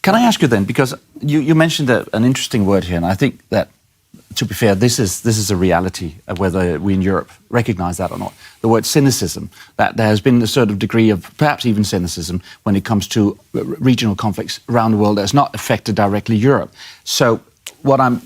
Can I ask you then, because you mentioned an interesting word here, and I think that, to be fair, this is a reality, whether we in Europe recognise that or not. The word cynicism, that there has been a sort of degree of perhaps even cynicism when it comes to regional conflicts around the world that's not affected directly Europe. So what I'm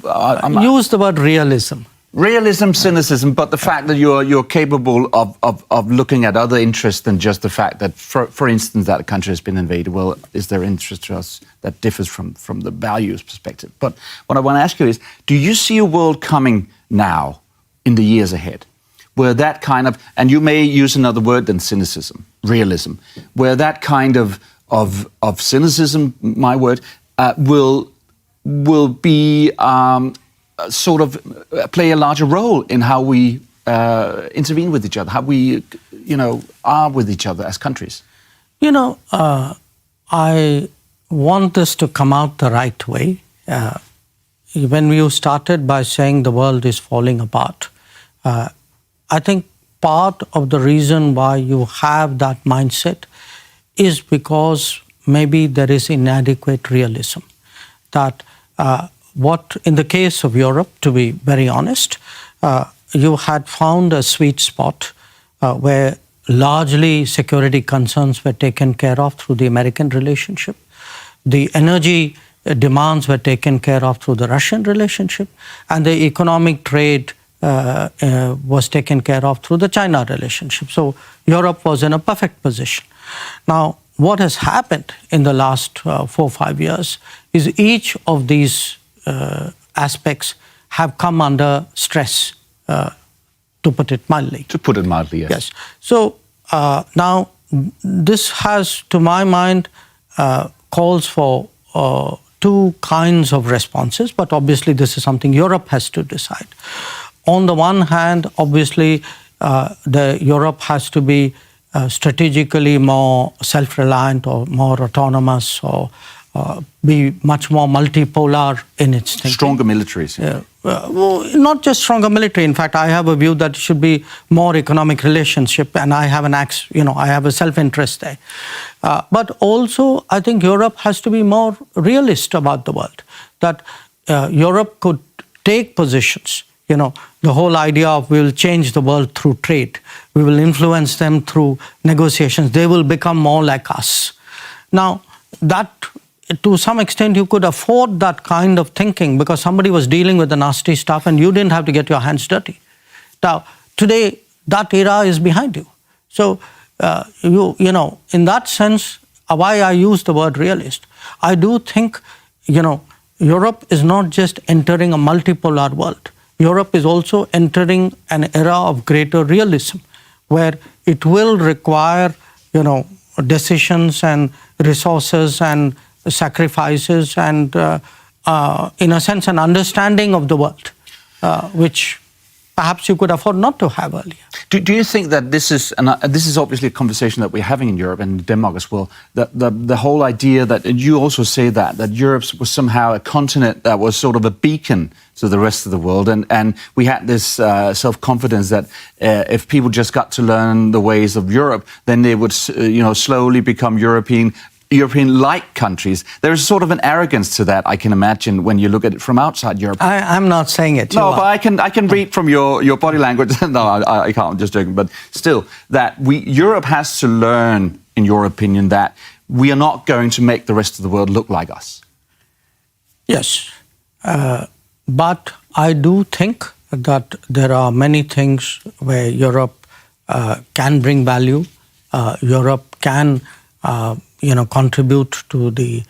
use the word realism. Realism, cynicism, but the fact that you're capable of looking at other interests than just the fact that, for instance, that a country has been invaded. Well, is there interest to us that differs from the values perspective? But what I want to ask you is, do you see a world coming now, in the years ahead, where that kind of, and you may use another word than cynicism, realism, where that kind of cynicism, my word, will be sort of play a larger role in how we intervene with each other, how we, are with each other as countries? I want this to come out the right way. When you started by saying the world is falling apart, I think part of the reason why you have that mindset is because maybe there is inadequate realism. That what, in the case of Europe, to be very honest, you had found a sweet spot where largely security concerns were taken care of through the American relationship. The energy demands were taken care of through the Russian relationship, and the economic trade was taken care of through the China relationship. So Europe was in a perfect position. Now, what has happened in the last 4 or 5 years is each of these aspects have come under stress, to put it mildly. To put it mildly, yes. Yes. So now this has, to my mind, calls for two kinds of responses, but obviously this is something Europe has to decide. On the one hand, obviously, Europe has to be strategically more self-reliant or more autonomous, or be much more multipolar in its thinking. Stronger militaries. Well, not just stronger military. In fact, I have a view that it should be more economic relationship, and I have I have a self-interest there. But also, I think Europe has to be more realist about the world. That Europe could take positions. The whole idea of we will change the world through trade. We will influence them through negotiations. They will become more like us. Now, that, to some extent, you could afford that kind of thinking because somebody was dealing with the nasty stuff and you didn't have to get your hands dirty. Now, today, that era is behind you. So, in that sense, why I use the word realist, I do think, Europe is not just entering a multipolar world. Europe is also entering an era of greater realism, where it will require, decisions and resources and sacrifices and, in a sense, an understanding of the world, which perhaps you could afford not to have earlier. Do you think that this is, and this is obviously a conversation that we're having in Europe and Denmark as well, that the whole idea that, and you also say that Europe was somehow a continent that was sort of a beacon to the rest of the world, and we had this self-confidence that if people just got to learn the ways of Europe, then they would, slowly become European-like countries. There is sort of an arrogance to that, I can imagine, when you look at it from outside Europe. I'm not saying it. No, but I can read from your body language. No, I can't. I'm just joking. But still, that Europe has to learn, in your opinion, that we are not going to make the rest of the world look like us. Yes, but I do think that there are many things where Europe can bring value. Europe can contribute to the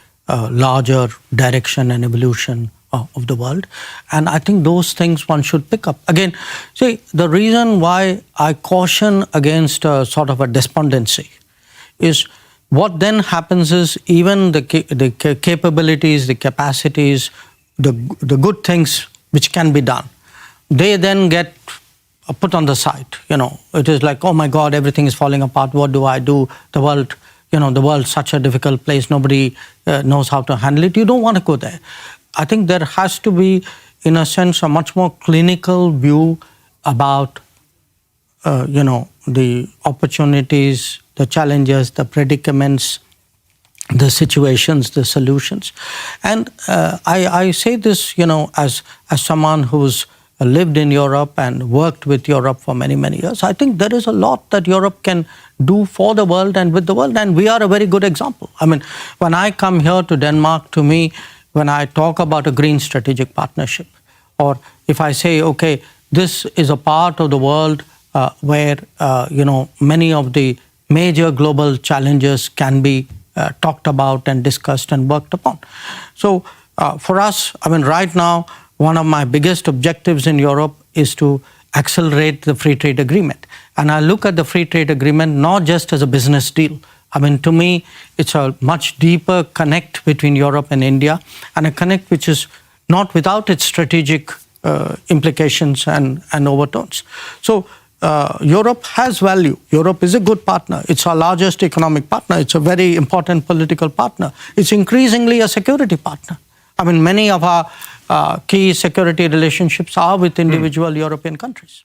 larger direction and evolution of the world. And I think those things one should pick up. Again, see, the reason why I caution against sort of a despondency is what then happens is even the capabilities, the capacities, the good things which can be done, they then get put on the side. It is like, oh my God, everything is falling apart. What do I do? The world... the world's such a difficult place, nobody knows how to handle it. You don't want to go there. I think there has to be, in a sense, a much more clinical view about, the opportunities, the challenges, the predicaments, the situations, the solutions. And I say this, as someone who's lived in Europe and worked with Europe for many, many years. I think there is a lot that Europe can do for the world and with the world, and we are a very good example. I mean, when I come here to Denmark, to me, when I talk about a green strategic partnership, or if I say, okay, this is a part of the world where, many of the major global challenges can be talked about and discussed and worked upon. So for us, I mean, right now, one of my biggest objectives in Europe is to accelerate the free trade agreement. And I look at the free trade agreement not just as a business deal. I mean, to me, it's a much deeper connect between Europe and India, and a connect which is not without its strategic implications and overtones. So Europe has value. Europe is a good partner. It's our largest economic partner. It's a very important political partner. It's increasingly a security partner. I mean, many of our key security relationships are with individual European countries.